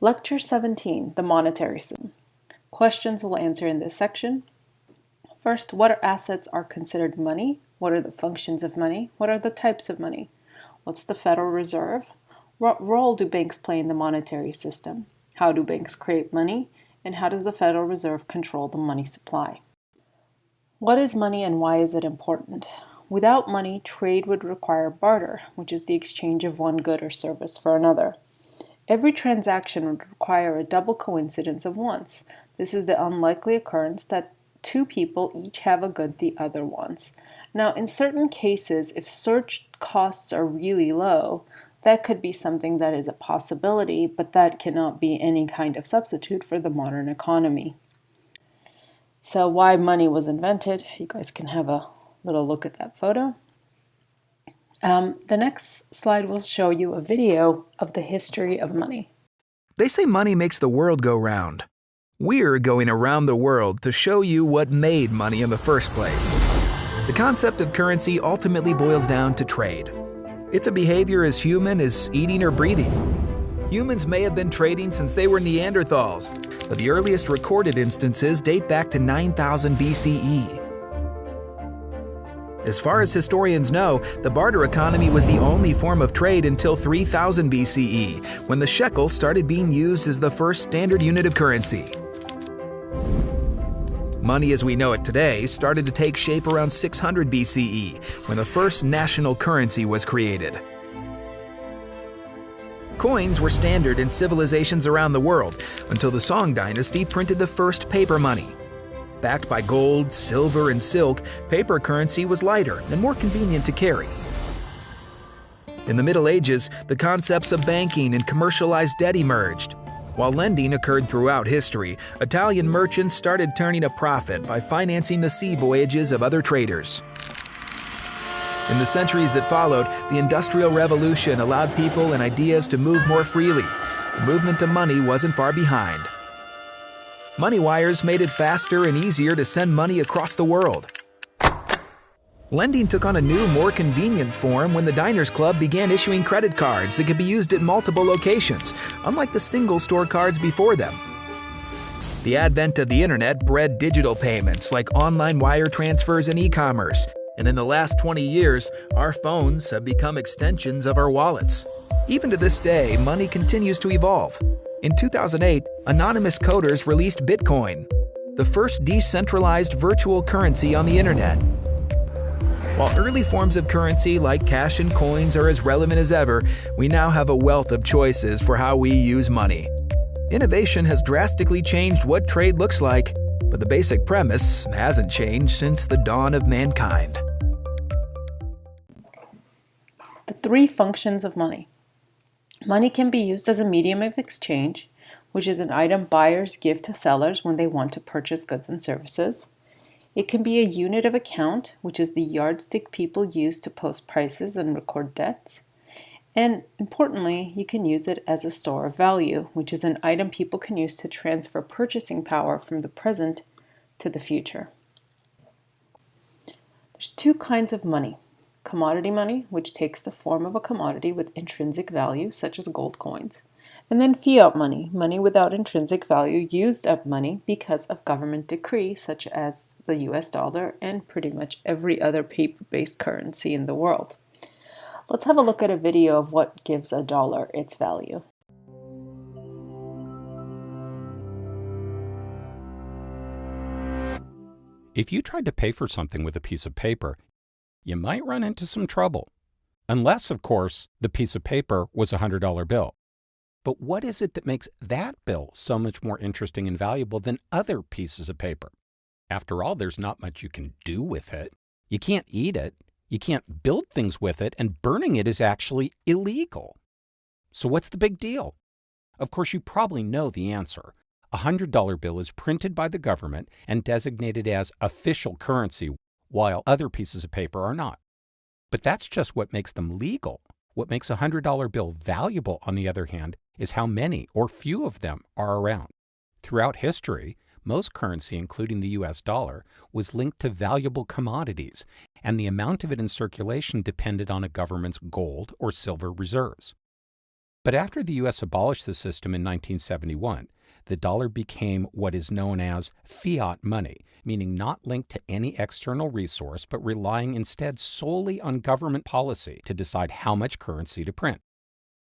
Lecture 17, the monetary system. Questions we'll answer in this section. First, what assets are considered money? What are the functions of money? What are the types of money? What's the Federal Reserve? What role do banks play in the monetary system? How do banks create money? And how does the Federal Reserve control the money supply? What is money and why is it important? Without money, trade would require barter, which is the exchange of one good or service for another. Every transaction would require a double coincidence of wants. This is the unlikely occurrence that two people each have a good the other wants. Now, in certain cases, if search costs are really low, that could be something that is a possibility, but that cannot be any kind of substitute for the modern economy. So why money was invented, you guys can have a little look at that photo. The next slide will show you a video of the history of money. They say money makes the world go round. We're going around the world to show you what made money in the first place. The concept of currency ultimately boils down to trade. It's a behavior as human as eating or breathing. Humans may have been trading since they were Neanderthals, but the earliest recorded instances date back to 9000 BCE. As far as historians know, the barter economy was the only form of trade until 3000 BCE, when the shekel started being used as the first standard unit of currency. Money as we know it today started to take shape around 600 BCE, when the first national currency was created. Coins were standard in civilizations around the world until the Song dynasty printed the first paper money. Backed by gold, silver, and silk, paper currency was lighter and more convenient to carry. In the Middle Ages, the concepts of banking and commercialized debt emerged. While lending occurred throughout history, Italian merchants started turning a profit by financing the sea voyages of other traders. In the centuries that followed, the Industrial Revolution allowed people and ideas to move more freely. The movement of money wasn't far behind. Money wires made it faster and easier to send money across the world. Lending took on a new, more convenient form when the Diners Club began issuing credit cards that could be used at multiple locations, unlike the single-store cards before them. The advent of the internet bred digital payments like online wire transfers and e-commerce, and in the last 20 years, our phones have become extensions of our wallets. Even to this day, money continues to evolve. In 2008, anonymous coders released Bitcoin, the first decentralized virtual currency on the internet. While early forms of currency like cash and coins are as relevant as ever, we now have a wealth of choices for how we use money. Innovation has drastically changed what trade looks like, but the basic premise hasn't changed since the dawn of mankind. The three functions of money. Money can be used as a medium of exchange, which is an item buyers give to sellers when they want to purchase goods and services. It can be a unit of account, which is the yardstick people use to post prices and record debts. And importantly, you can use it as a store of value, which is an item people can use to transfer purchasing power from the present to the future. There's two kinds of money. Commodity money, which takes the form of a commodity with intrinsic value, such as gold coins. And then fiat money, money without intrinsic value, used up money because of government decree, such as the US dollar and pretty much every other paper-based currency in the world. Let's have a look at a video of what gives a dollar its value. If you tried to pay for something with a piece of paper, you might run into some trouble. Unless, of course, the piece of paper was a $100 bill. But what is it that makes that bill so much more interesting and valuable than other pieces of paper? After all, there's not much you can do with it. You can't eat it. You can't build things with it, and burning it is actually illegal. So what's the big deal? Of course, you probably know the answer. A $100 bill is printed by the government and designated as official currency, while other pieces of paper are not. But that's just what makes them legal. What makes a $100 bill valuable, on the other hand, is how many or few of them are around. Throughout history, most currency, including the US dollar, was linked to valuable commodities, and the amount of it in circulation depended on a government's gold or silver reserves. But after the U.S. abolished the system in 1971, the dollar became what is known as fiat money, meaning not linked to any external resource, but relying instead solely on government policy to decide how much currency to print.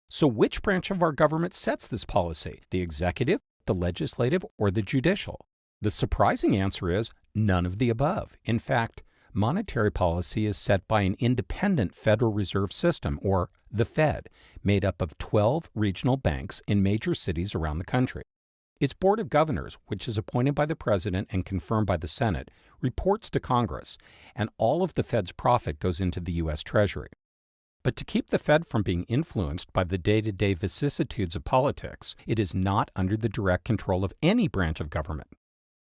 So which branch of our government sets this policy? The executive, the legislative, or the judicial? The surprising answer is none of the above. In fact, monetary policy is set by an independent Federal Reserve System, or the Fed, made up of 12 regional banks in major cities around the country. Its Board of Governors, which is appointed by the President and confirmed by the Senate, reports to Congress, and all of the Fed's profit goes into the U.S. Treasury. But to keep the Fed from being influenced by the day-to-day vicissitudes of politics, it is not under the direct control of any branch of government.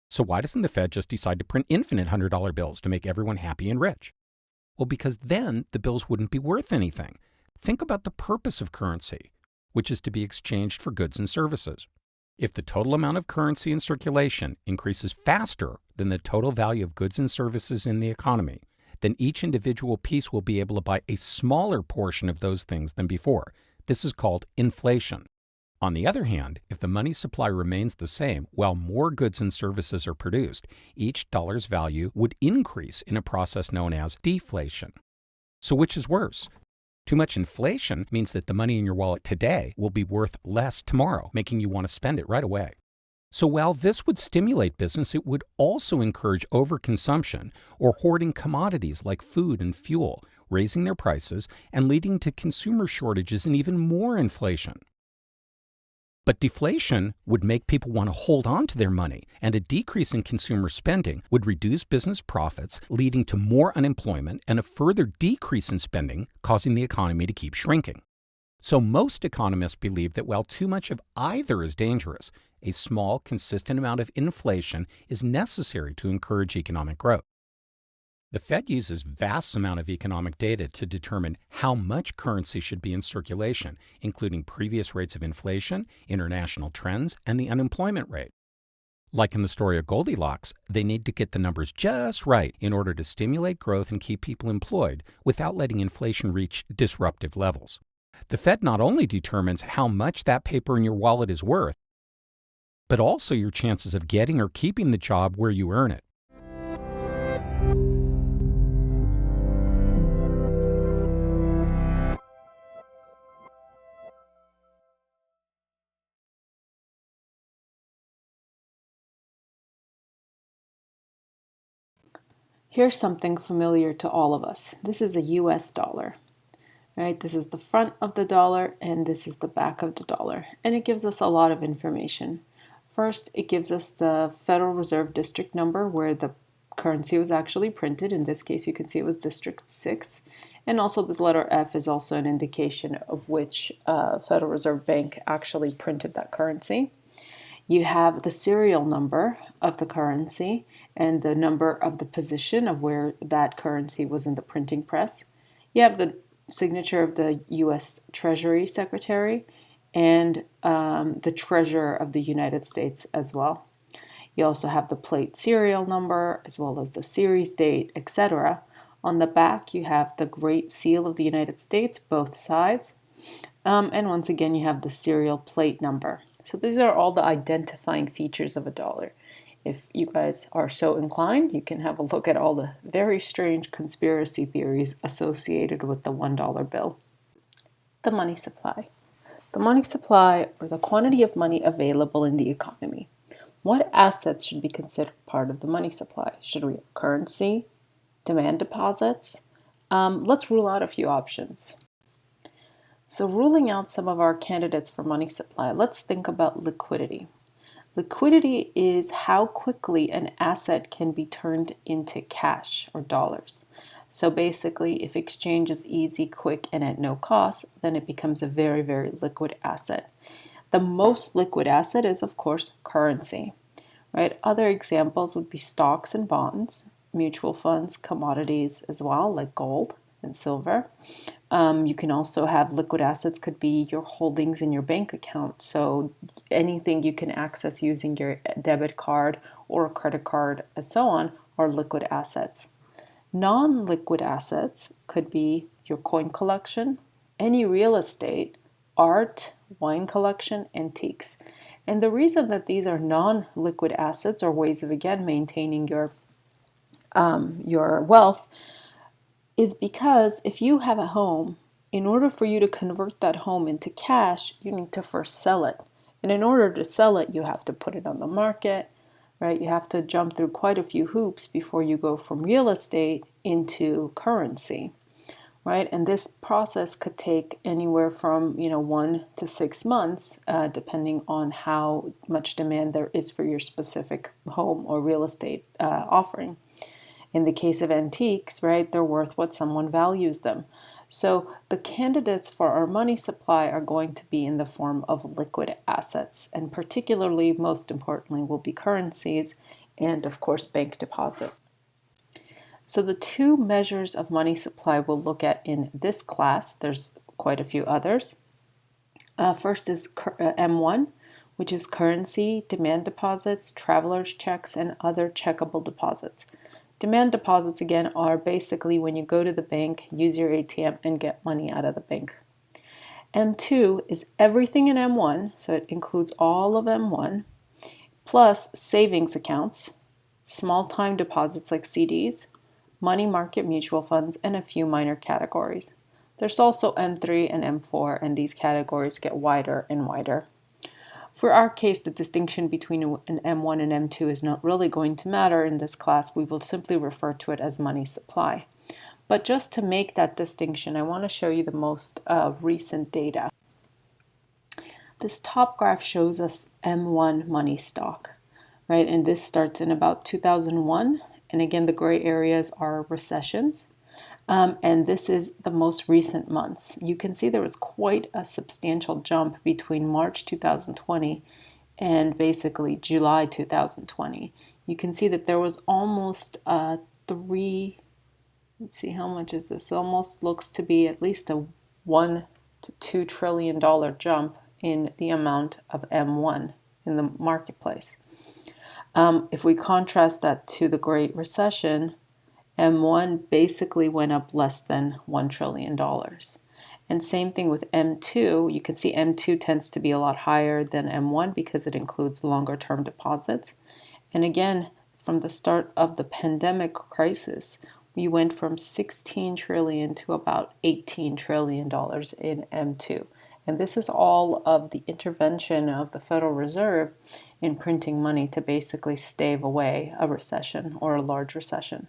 So why doesn't the Fed just decide to print infinite $100 bills to make everyone happy and rich? Well, because then the bills wouldn't be worth anything. Think about the purpose of currency, which is to be exchanged for goods and services. If the total amount of currency in circulation increases faster than the total value of goods and services in the economy, then each individual piece will be able to buy a smaller portion of those things than before. This is called inflation. On the other hand, if the money supply remains the same while more goods and services are produced, each dollar's value would increase in a process known as deflation. So which is worse? Too much inflation means that the money in your wallet today will be worth less tomorrow, making you want to spend it right away. So while this would stimulate business, it would also encourage overconsumption or hoarding commodities like food and fuel, raising their prices and leading to consumer shortages and even more inflation. But deflation would make people want to hold on to their money, and a decrease in consumer spending would reduce business profits, leading to more unemployment and a further decrease in spending, causing the economy to keep shrinking. So most economists believe that while too much of either is dangerous, a small, consistent amount of inflation is necessary to encourage economic growth. The Fed uses vast amount of economic data to determine how much currency should be in circulation, including previous rates of inflation, international trends, and the unemployment rate. Like in the story of Goldilocks, they need to get the numbers just right in order to stimulate growth and keep people employed without letting inflation reach disruptive levels. The Fed not only determines how much that paper in your wallet is worth, but also your chances of getting or keeping the job where you earn it. Here's something familiar to all of us. This is a US dollar, right? This is the front of the dollar and this is the back of the dollar. And it gives us a lot of information. First, it gives us the Federal Reserve District number where the currency was actually printed. In this case, you can see it was District 6. And also this letter F is also an indication of which Federal Reserve Bank actually printed that currency. You have the serial number of the currency and the number of the position of where that currency was in the printing press. You have the signature of the U.S. Treasury Secretary and the Treasurer of the United States as well. You also have the plate serial number as well as the series date, etc. On the back, you have the Great Seal of the United States, both sides. And once again, you have the serial plate number. So these are all the identifying features of a dollar. If you guys are so inclined, you can have a look at all the very strange conspiracy theories associated with the $1 bill. The money supply. The money supply, or the quantity of money available in the economy. What assets should be considered part of the money supply? Should we have currency, demand deposits? Let's rule out a few options. So ruling out some of our candidates for money supply, let's think about liquidity. Liquidity is how quickly an asset can be turned into cash or dollars. So basically, if exchange is easy, quick, and at no cost, then it becomes a very, very liquid asset. The most liquid asset is, of course, currency, right? Other examples would be stocks and bonds, mutual funds, commodities as well, like gold and silver. You can also have liquid assets could be your holdings in your bank account. So anything you can access using your debit card or a credit card and so on are liquid assets. Non-liquid assets could be your coin collection, any real estate, art, wine collection, antiques. And the reason that these are non-liquid assets or ways of, again, maintaining your wealth is because if you have a home, in order for you to convert that home into cash, you need to first sell it. And in order to sell it, you have to put it on the market, right? You have to jump through quite a few hoops before you go from real estate into currency, right? And this process could take anywhere from 1 to 6 months, depending on how much demand there is for your specific home or real estate offering. In the case of antiques, right, they're worth what someone values them. So the candidates for our money supply are going to be in the form of liquid assets, and particularly, most importantly, will be currencies and, of course, bank deposit. So the two measures of money supply we'll look at in this class, there's quite a few others. First is M1, which is currency, demand deposits, traveler's checks, and other checkable deposits. Demand deposits, again, are basically when you go to the bank, use your ATM, and get money out of the bank. M2 is everything in M1, so it includes all of M1, plus savings accounts, small time deposits like CDs, money market mutual funds, and a few minor categories. There's also M3 and M4, and these categories get wider and wider. For our case, the distinction between an M1 and M2 is not really going to matter in this class. We will simply refer to it as money supply. But just to make that distinction, I want to show you the most recent data. This top graph shows us M1 money stock, right? And this starts in about 2001. And again, the gray areas are recessions. And this is the most recent months. You can see there was quite a substantial jump between March 2020 and basically July 2020. You can see that there was almost let's see, how much is this? It almost looks to be at least a $1 to $2 trillion jump in the amount of M1 in the marketplace. If we contrast that to the Great Recession, M1 basically went up less than $1 trillion. And same thing with M2. You can see M2 tends to be a lot higher than M1 because it includes longer term deposits. And again, from the start of the pandemic crisis, we went from 16 trillion to about $18 trillion in M2. And this is all of the intervention of the Federal Reserve in printing money to basically stave away a recession or a large recession.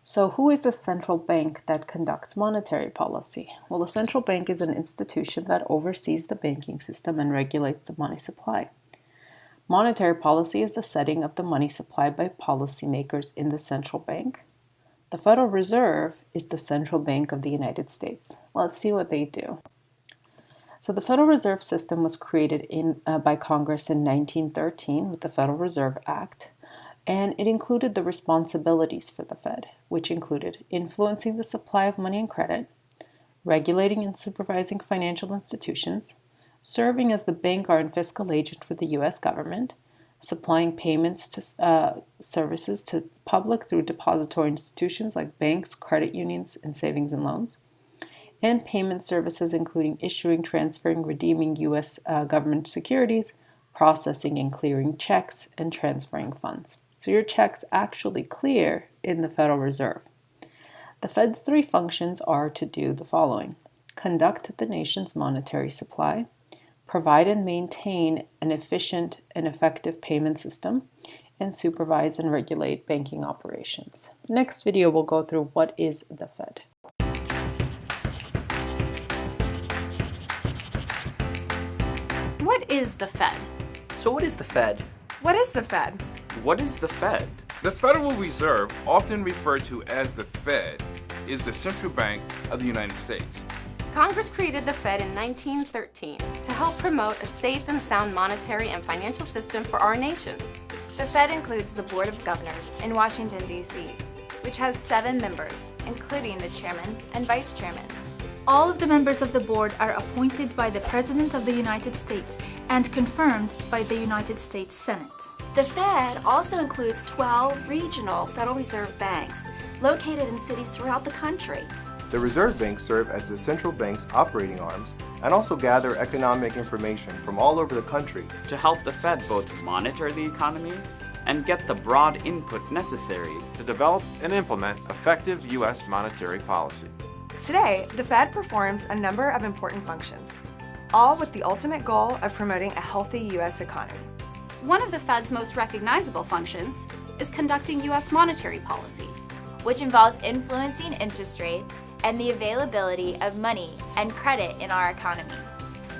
So who is the central bank that conducts monetary policy? Well, the central bank is an institution that oversees the banking system and regulates the money supply. Monetary policy is the setting of the money supply by policymakers in the central bank. The Federal Reserve is the central bank of the United States. Let's see what they do. So the Federal Reserve System was created by Congress in 1913 with the Federal Reserve Act. And it included the responsibilities for the Fed, which included influencing the supply of money and credit, regulating and supervising financial institutions, serving as the banker and fiscal agent for the U.S. government, supplying payments to services to the public through depository institutions like banks, credit unions, and savings and loans, and payment services including issuing, transferring, redeeming U.S. government securities, processing and clearing checks, and transferring funds. So your checks actually clear in the Federal Reserve. The Fed's three functions are to do the following: conduct the nation's monetary supply, provide and maintain an efficient and effective payment system, and supervise and regulate banking operations. Next video we'll go through what is the Fed. What is the Fed? So what is the Fed? What is the Fed? What is the Fed? The Federal Reserve, often referred to as the Fed, is the central bank of the United States. Congress created the Fed in 1913 to help promote a safe and sound monetary and financial system for our nation. The Fed includes the Board of Governors in Washington, D.C., which has 7 members, including the chairman and vice chairman. All of the members of the board are appointed by the President of the United States and confirmed by the United States Senate. The Fed also includes 12 regional Federal Reserve banks located in cities throughout the country. The reserve banks serve as the central bank's operating arms and also gather economic information from all over the country to help the Fed both monitor the economy and get the broad input necessary to develop and implement effective U.S. monetary policy. Today, the Fed performs a number of important functions, all with the ultimate goal of promoting a healthy U.S. economy. One of the Fed's most recognizable functions is conducting U.S. monetary policy, which involves influencing interest rates and the availability of money and credit in our economy.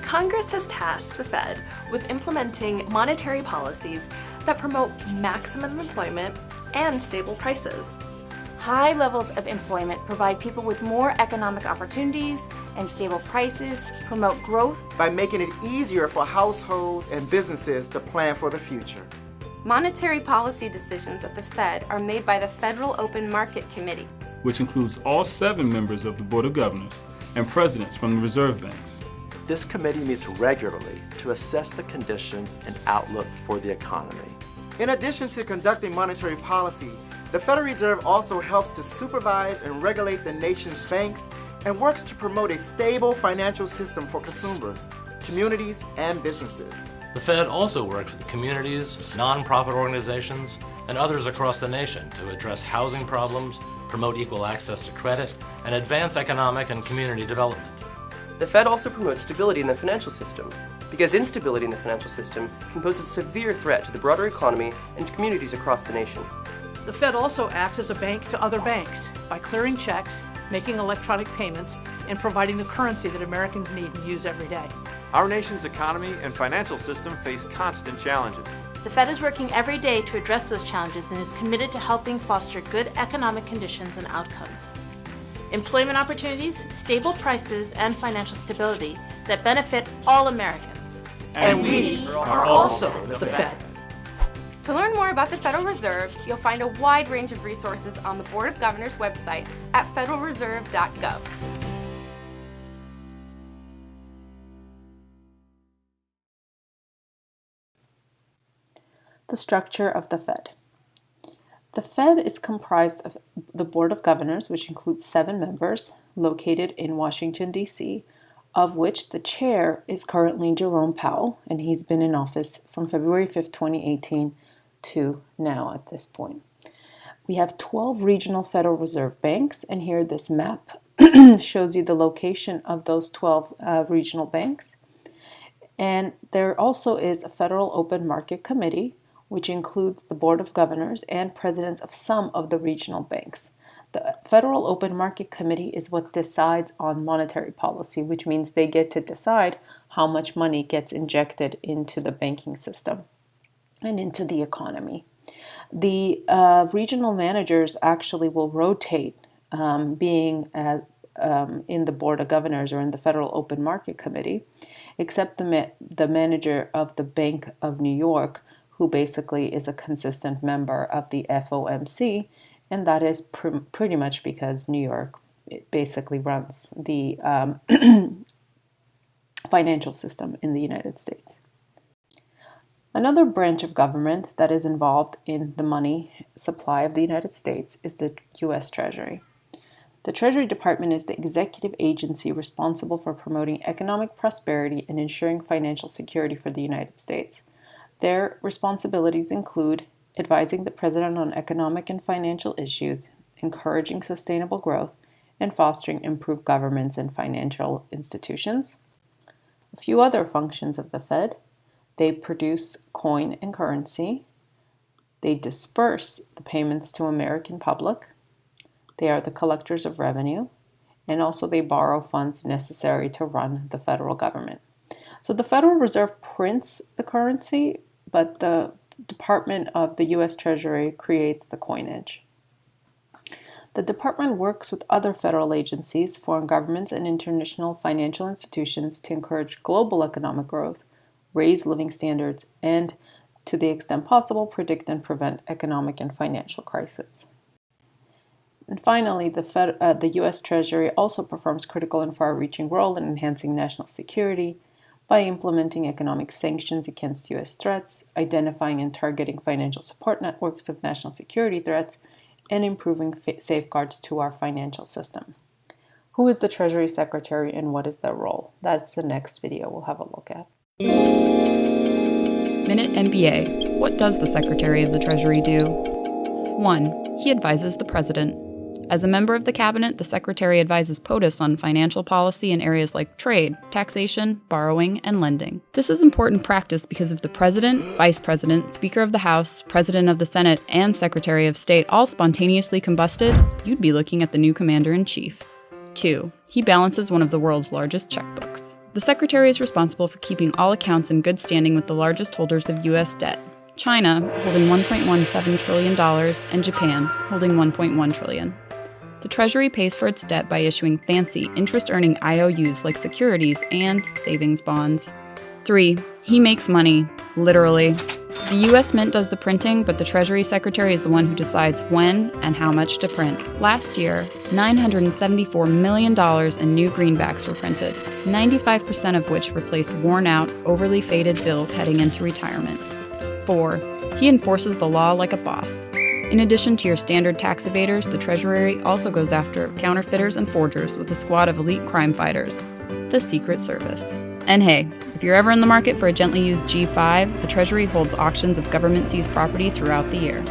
Congress has tasked the Fed with implementing monetary policies that promote maximum employment and stable prices. High levels of employment provide people with more economic opportunities, and stable prices promote growth by making it easier for households and businesses to plan for the future. Monetary policy decisions at the Fed are made by the Federal Open Market Committee, which includes all 7 members of the Board of Governors and presidents from the reserve banks. This committee meets regularly to assess the conditions and outlook for the economy. In addition to conducting monetary policy, the Federal Reserve also helps to supervise and regulate the nation's banks and works to promote a stable financial system for consumers, communities, and businesses. The Fed also works with communities, nonprofit organizations, and others across the nation to address housing problems, promote equal access to credit, and advance economic and community development. The Fed also promotes stability in the financial system, because instability in the financial system can pose a severe threat to the broader economy and communities across the nation. The Fed also acts as a bank to other banks by clearing checks, making electronic payments, and providing the currency that Americans need and use every day. Our nation's economy and financial system face constant challenges. The Fed is working every day to address those challenges and is committed to helping foster good economic conditions and outcomes. Employment opportunities, stable prices, and financial stability that benefit all Americans. And we are also the Fed. To learn more about the Federal Reserve, you'll find a wide range of resources on the Board of Governors website at federalreserve.gov. The structure of the Fed. The Fed is comprised of the Board of Governors, which includes 7 members, located in Washington, D.C., of which the chair is currently Jerome Powell, and he's been in office from February 5th, 2018 to now at this point. We have 12 regional Federal Reserve banks, and here this map shows you the location of those 12 regional banks. And there also is a Federal Open Market Committee, which includes the Board of Governors and presidents of some of the regional banks. The Federal Open Market Committee is what decides on monetary policy, which means they get to decide how much money gets injected into the banking system and into the economy. The regional managers actually will rotate being in the Board of Governors or in the Federal Open Market Committee, except the manager of the Bank of New York, who basically is a consistent member of the FOMC, and that is pretty much because New York basically runs the financial system in the United States. Another branch of government that is involved in the money supply of the United States is the U.S. Treasury. The Treasury Department is the executive agency responsible for promoting economic prosperity and ensuring financial security for the United States. Their responsibilities include advising the President on economic and financial issues, encouraging sustainable growth, and fostering improved governments and financial institutions. A few other functions of the Fed: they produce coin and currency, they disperse the payments to American public, they are the collectors of revenue, and also they borrow funds necessary to run the federal government. So the Federal Reserve prints the currency, but the Department of the U.S. Treasury creates the coinage. The department works with other federal agencies, foreign governments, and international financial institutions to encourage global economic growth, raise living standards, and, to the extent possible, predict and prevent economic and financial crises. And finally, the U.S. Treasury also performs critical and far-reaching role in enhancing national security by implementing economic sanctions against U.S. threats, identifying and targeting financial support networks of national security threats, and improving safeguards to our financial system. Who is the Treasury Secretary and what is their role? That's the next video we'll have a look at. Minute MBA. What does the Secretary of the Treasury do? 1. He advises the President. As a member of the Cabinet, the Secretary advises POTUS on financial policy in areas like trade, taxation, borrowing, and lending. This is important practice because if the President, Vice President, Speaker of the House, President of the Senate, and Secretary of State all spontaneously combusted, you'd be looking at the new Commander-in-Chief. 2. He balances one of the world's largest checkbooks. The Secretary is responsible for keeping all accounts in good standing with the largest holders of U.S. debt, China holding $1.17 trillion and Japan holding $1.1 trillion. The Treasury pays for its debt by issuing fancy, interest-earning IOUs like securities and savings bonds. 3. He makes money, literally. The U.S. Mint does the printing, but the Treasury Secretary is the one who decides when and how much to print. Last year, $974 million in new greenbacks were printed, 95% of which replaced worn-out, overly faded bills heading into retirement. 4. He enforces the law like a boss. In addition to your standard tax evaders, the Treasury also goes after counterfeiters and forgers with a squad of elite crime fighters, the Secret Service. And hey, if you're ever in the market for a gently used G5, the Treasury holds auctions of government-seized property throughout the year.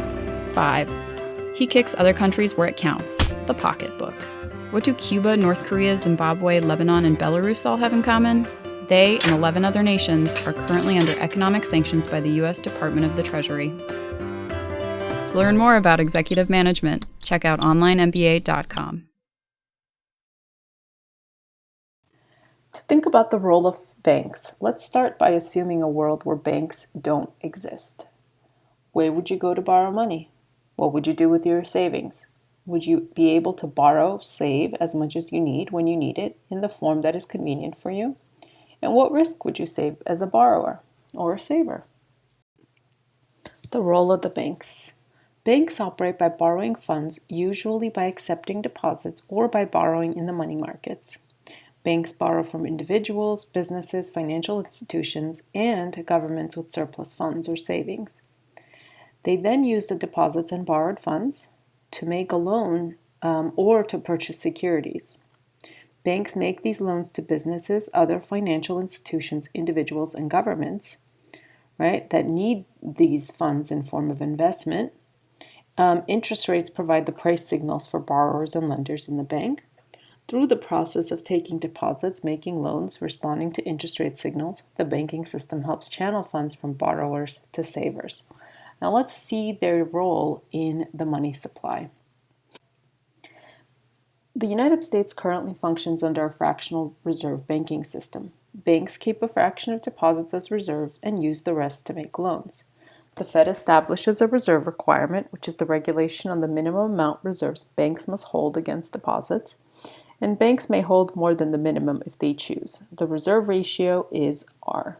5. He kicks other countries where it counts, the pocketbook. What do Cuba, North Korea, Zimbabwe, Lebanon, and Belarus all have in common? They and 11 other nations are currently under economic sanctions by the U.S. Department of the Treasury. To learn more about executive management, check out onlinemba.com. To think about the role of banks, let's start by assuming a world where banks don't exist. Where would you go to borrow money? What would you do with your savings? Would you be able to borrow, save as much as you need when you need it in the form that is convenient for you? And what risk would you save as a borrower or a saver? The role of the banks. Banks operate by borrowing funds, usually by accepting deposits or by borrowing in the money markets. Banks borrow from individuals, businesses, financial institutions, and governments with surplus funds or savings. They then use the deposits and borrowed funds to make a loan or to purchase securities. Banks make these loans to businesses, other financial institutions, individuals, and governments, right, that need these funds in form of investment. Interest rates provide the price signals for borrowers and lenders in the bank. Through the process of taking deposits, making loans, responding to interest rate signals, the banking system helps channel funds from borrowers to savers. Now let's see their role in the money supply. The United States currently functions under a fractional reserve banking system. Banks keep a fraction of deposits as reserves and use the rest to make loans. The Fed establishes a reserve requirement, which is the regulation on the minimum amount reserves banks must hold against deposits, and banks may hold more than the minimum if they choose. The reserve ratio is R.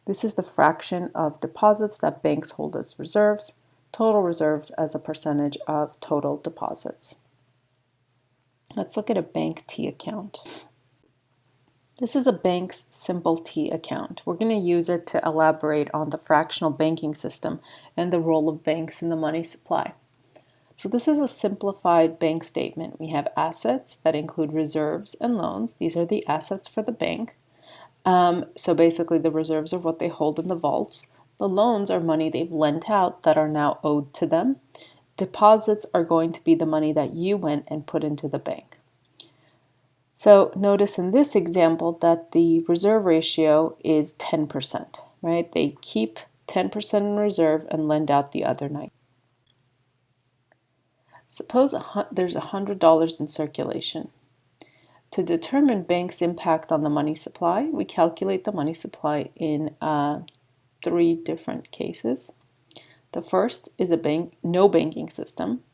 This is the fraction of deposits that banks hold as reserves, total reserves as a percentage of total deposits. Let's look at a bank T account. This is a bank's simple T account. We're going to use it to elaborate on the fractional banking system and the role of banks in the money supply. So this is a simplified bank statement. We have assets that include reserves and loans. These are the assets for the bank. So basically the reserves are what they hold in the vaults. The loans are money they've lent out that are now owed to them. Deposits are going to be the money that you went and put into the bank. So notice in this example that the reserve ratio is 10%, right? They keep 10% in reserve and lend out the other 9%. Suppose there's $100 in circulation. To determine banks' impact on the money supply, we calculate the money supply in 3 different cases. The first is no banking system.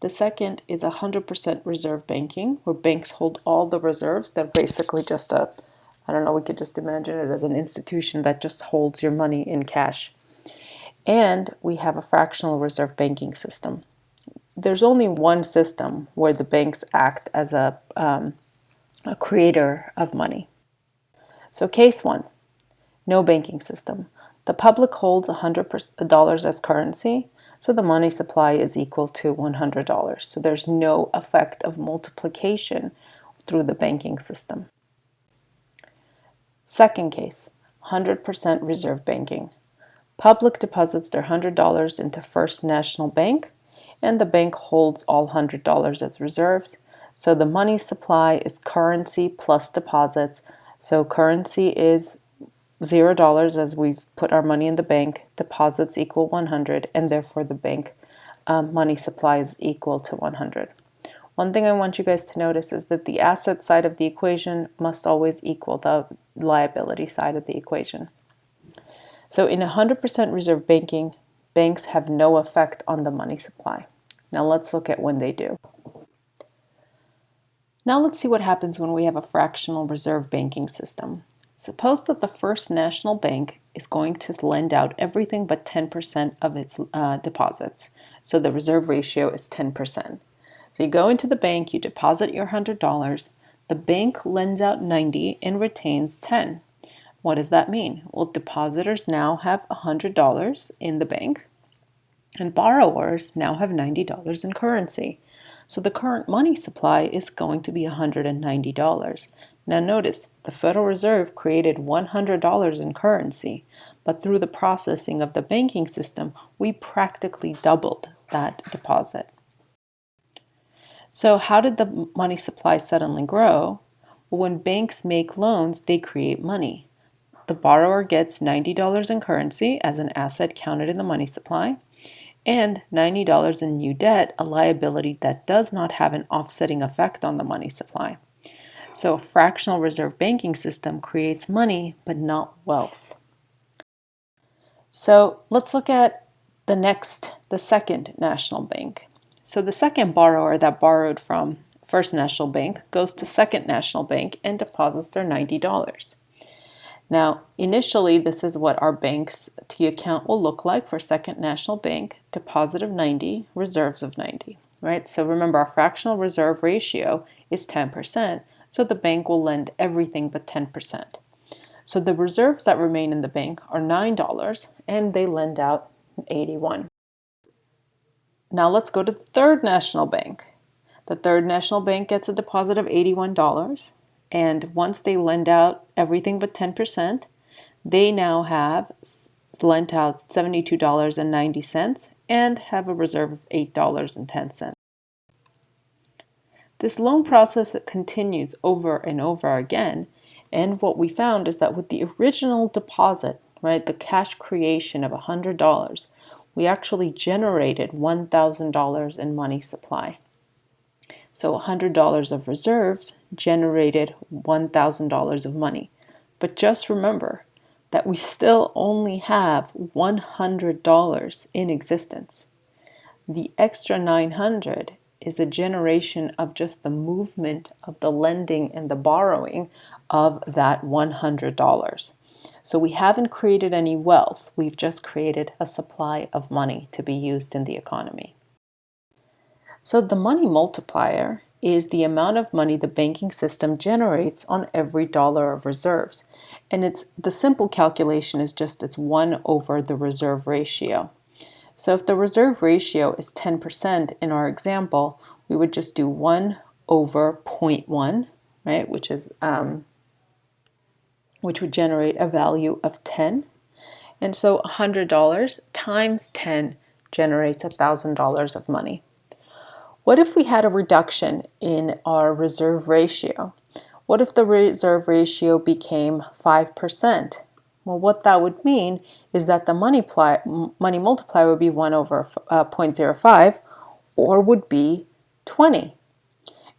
The second is 100% reserve banking, where banks hold all the reserves. They're basically just we could just imagine it as an institution that just holds your money in cash. And we have a fractional reserve banking system. There's only one system where the banks act as a creator of money. So case 1, no banking system. The public holds $100 as currency, so the money supply is equal to $100. So there's no effect of multiplication through the banking system. Second case, 100% reserve banking. Public deposits their $100 into First National Bank, and the bank holds all $100 as reserves. So the money supply is currency plus deposits. So currency is $0 as we've put our money in the bank, deposits equal 100, and therefore the bank money supply is equal to 100. One thing I want you guys to notice is that the asset side of the equation must always equal the liability side of the equation. So in 100% reserve banking, banks have no effect on the money supply. Now let's look at when they do. Now let's see what happens when we have a fractional reserve banking system. Suppose that the First National Bank is going to lend out everything but 10% of its deposits. So the reserve ratio is 10%. So you go into the bank, you deposit your $100, the bank lends out 90 and retains 10. What does that mean? Well, depositors now have $100 in the bank, and borrowers now have $90 in currency. So the current money supply is going to be $190. Now notice, the Federal Reserve created $100 in currency, but through the processing of the banking system, we practically doubled that deposit. So how did the money supply suddenly grow? Well, when banks make loans, they create money. The borrower gets $90 in currency as an asset counted in the money supply, and $90 in new debt, a liability that does not have an offsetting effect on the money supply. So a fractional reserve banking system creates money, but not wealth. So let's look at the second national bank. So the second borrower that borrowed from First National Bank goes to Second National Bank and deposits their $90. Now, initially, this is what our bank's T account will look like for Second National Bank: deposit of 90, reserves of 90, right? So remember, our fractional reserve ratio is 10%, so the bank will lend everything but 10%. So the reserves that remain in the bank are $9, and they lend out 81. Now let's go to the Third National Bank. The Third National Bank gets a deposit of $81, and once they lend out everything but 10%, they now have lent out $72.90 and have a reserve of $8.10. This loan process continues over and over again, and what we found is that with the original deposit, right, the cash creation of $100, we actually generated $1,000 in money supply. So $100 of reserves generated $1,000 of money. But just remember that we still only have $100 in existence. The extra 900 is a generation of just the movement of the lending and the borrowing of that $100. So we haven't created any wealth, we've just created a supply of money to be used in the economy. So the money multiplier is the amount of money the banking system generates on every dollar of reserves. And the simple calculation is just it's 1 over the reserve ratio. So if the reserve ratio is 10% in our example, we would just do 1 over 0.1, right, which would generate a value of 10. And so $100 times 10 generates $1,000 of money. What if we had a reduction in our reserve ratio? What if the reserve ratio became 5%? Well, what that would mean is that the money multiplier would be 1 over 0.05, or would be 20.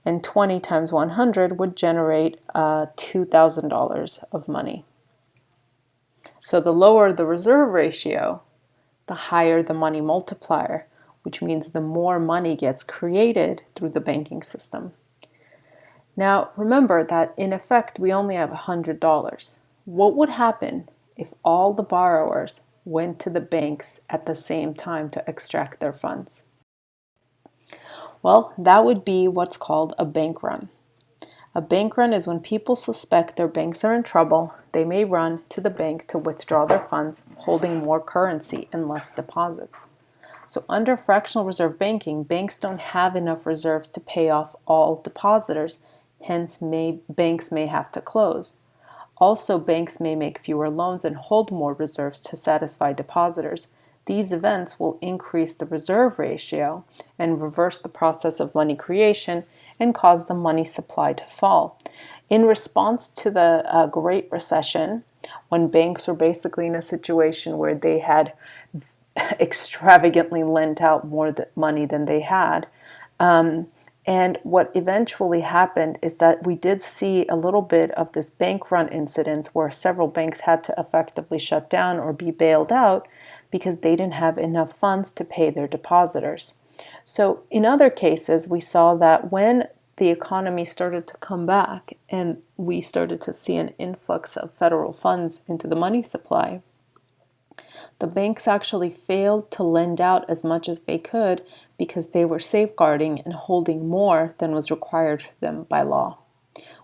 And 20 times 100 would generate $2,000 of money. So the lower the reserve ratio, the higher the money multiplier, which means the more money gets created through the banking system. Now, remember that in effect, we only have $100. What would happen if all the borrowers went to the banks at the same time to extract their funds? Well, that would be what's called a bank run. A bank run is when people suspect their banks are in trouble, they may run to the bank to withdraw their funds, holding more currency and less deposits. So under fractional reserve banking, banks don't have enough reserves to pay off all depositors, Hence, banks may have to close. Also, banks may make fewer loans and hold more reserves to satisfy depositors. These events will increase the reserve ratio and reverse the process of money creation and cause the money supply to fall. In response to the Great Recession, when banks were basically in a situation where they had extravagantly lent out more money than they had, and what eventually happened is that we did see a little bit of this bank run incidents where several banks had to effectively shut down or be bailed out because they didn't have enough funds to pay their depositors. So in other cases, we saw that when the economy started to come back and we started to see an influx of federal funds into the money supply, the banks actually failed to lend out as much as they could because they were safeguarding and holding more than was required of them by law,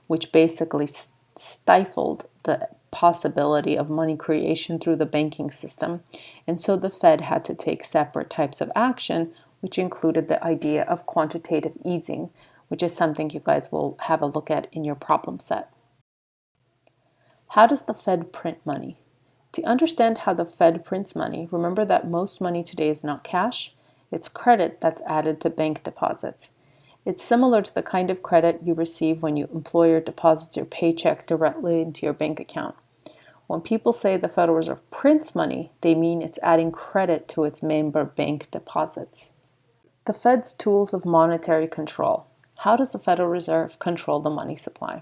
which basically stifled the possibility of money creation through the banking system. And so the Fed had to take separate types of action, which included the idea of quantitative easing, which is something you guys will have a look at in your problem set. How does the Fed print money? To understand how the Fed prints money, remember that most money today is not cash, it's credit that's added to bank deposits. It's similar to the kind of credit you receive when your employer deposits your paycheck directly into your bank account. When people say the Federal Reserve prints money, they mean it's adding credit to its member bank deposits. The Fed's tools of monetary control. How does the Federal Reserve control the money supply?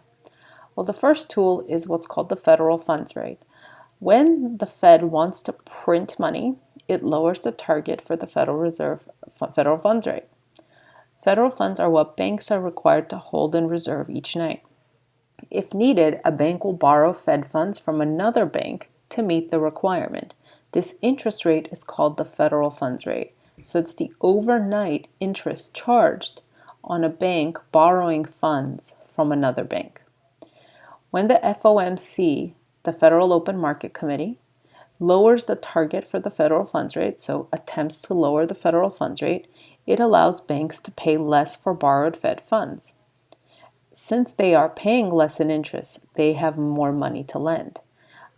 Well, the first tool is what's called the federal funds rate. When the Fed wants to print money, it lowers the target for the Federal Reserve federal funds rate. Federal funds are what banks are required to hold in reserve each night. If needed, a bank will borrow Fed funds from another bank to meet the requirement. This interest rate is called the federal funds rate. So it's the overnight interest charged on a bank borrowing funds from another bank. When the FOMC, the Federal Open Market Committee, lowers the target for the federal funds rate, so attempts to lower the federal funds rate, it allows banks to pay less for borrowed Fed funds. Since they are paying less in interest, they have more money to lend.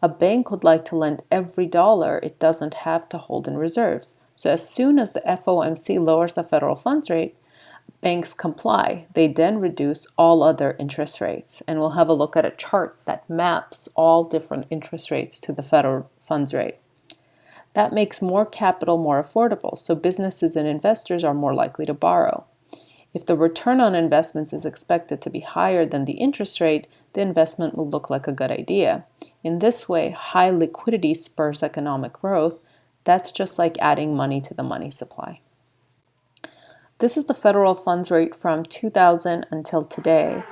A bank would like to lend every dollar it doesn't have to hold in reserves. So as soon as the FOMC lowers the federal funds rate, banks comply. They then reduce all other interest rates. And we'll have a look at a chart that maps all different interest rates to the federal funds rate. That makes more capital more affordable, so businesses and investors are more likely to borrow. If the return on investments is expected to be higher than the interest rate, the investment will look like a good idea. In this way, high liquidity spurs economic growth. That's just like adding money to the money supply. This is the federal funds rate from 2000 until today.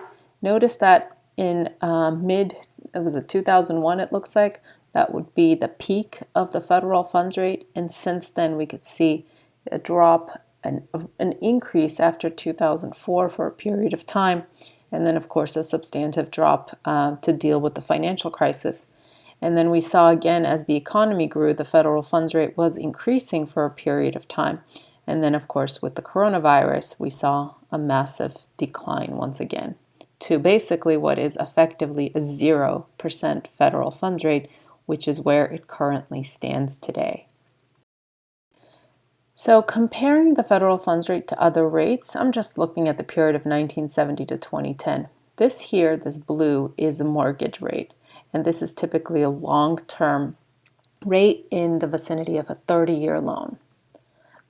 Notice that in 2001, it looks like, that would be the peak of the federal funds rate. And since then, we could see a drop, an increase after 2004 for a period of time. And then, of course, a substantive drop to deal with the financial crisis. And then we saw again, as the economy grew, the federal funds rate was increasing for a period of time. And then, of course, with the coronavirus, we saw a massive decline once again to basically what is effectively a 0% federal funds rate, which is where it currently stands today. So comparing the federal funds rate to other rates, I'm just looking at the period of 1970 to 2010. This here, this blue, is a mortgage rate, and this is typically a long-term rate in the vicinity of a 30-year loan.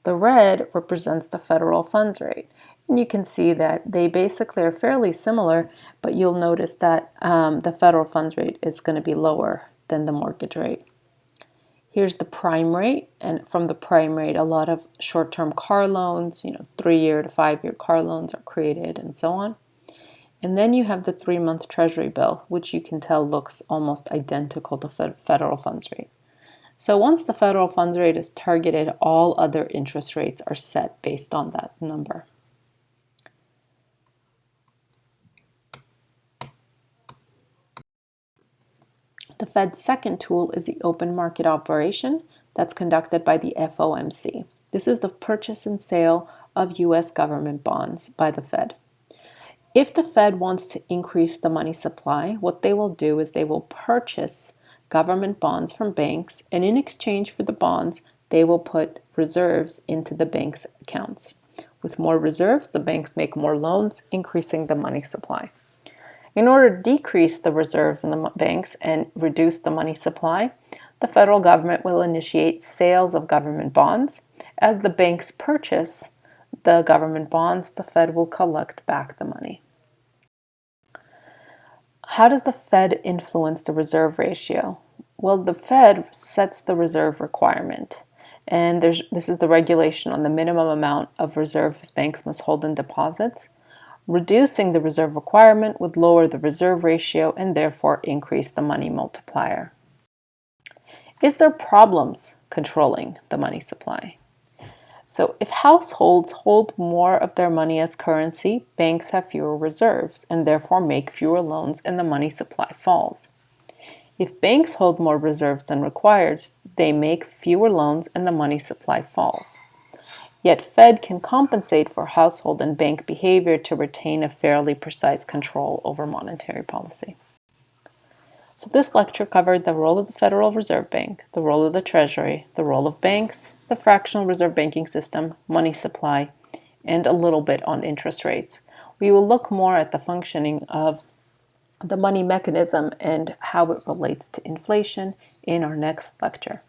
The red represents the federal funds rate. And you can see that they basically are fairly similar, but you'll notice that the federal funds rate is going to be lower than the mortgage rate. Here's the prime rate, and from the prime rate, a lot of short-term car loans, 3-year to 5-year car loans are created and so on. And then you have the 3-month treasury bill, which you can tell looks almost identical to the federal funds rate. So once the federal funds rate is targeted, all other interest rates are set based on that number. The Fed's second tool is the open market operation that's conducted by the FOMC. This is the purchase and sale of U.S. government bonds by the Fed. If the Fed wants to increase the money supply, what they will do is they will purchase government bonds from banks, and in exchange for the bonds, they will put reserves into the bank's accounts. With more reserves, the banks make more loans, increasing the money supply. In order to decrease the reserves in the banks and reduce the money supply, the federal government will initiate sales of government bonds. As the banks purchase the government bonds, the Fed will collect back the money. How does the Fed influence the reserve ratio? Well, the Fed sets the reserve requirement, and this is the regulation on the minimum amount of reserves banks must hold in deposits. Reducing the reserve requirement would lower the reserve ratio and therefore increase the money multiplier. Is there problems controlling the money supply? So if households hold more of their money as currency, banks have fewer reserves and therefore make fewer loans and the money supply falls. If banks hold more reserves than required, they make fewer loans and the money supply falls. Yet Fed can compensate for household and bank behavior to retain a fairly precise control over monetary policy. So this lecture covered the role of the Federal Reserve Bank, the role of the Treasury, the role of banks, the fractional reserve banking system, money supply, and a little bit on interest rates. We will look more at the functioning of the money mechanism and how it relates to inflation in our next lecture.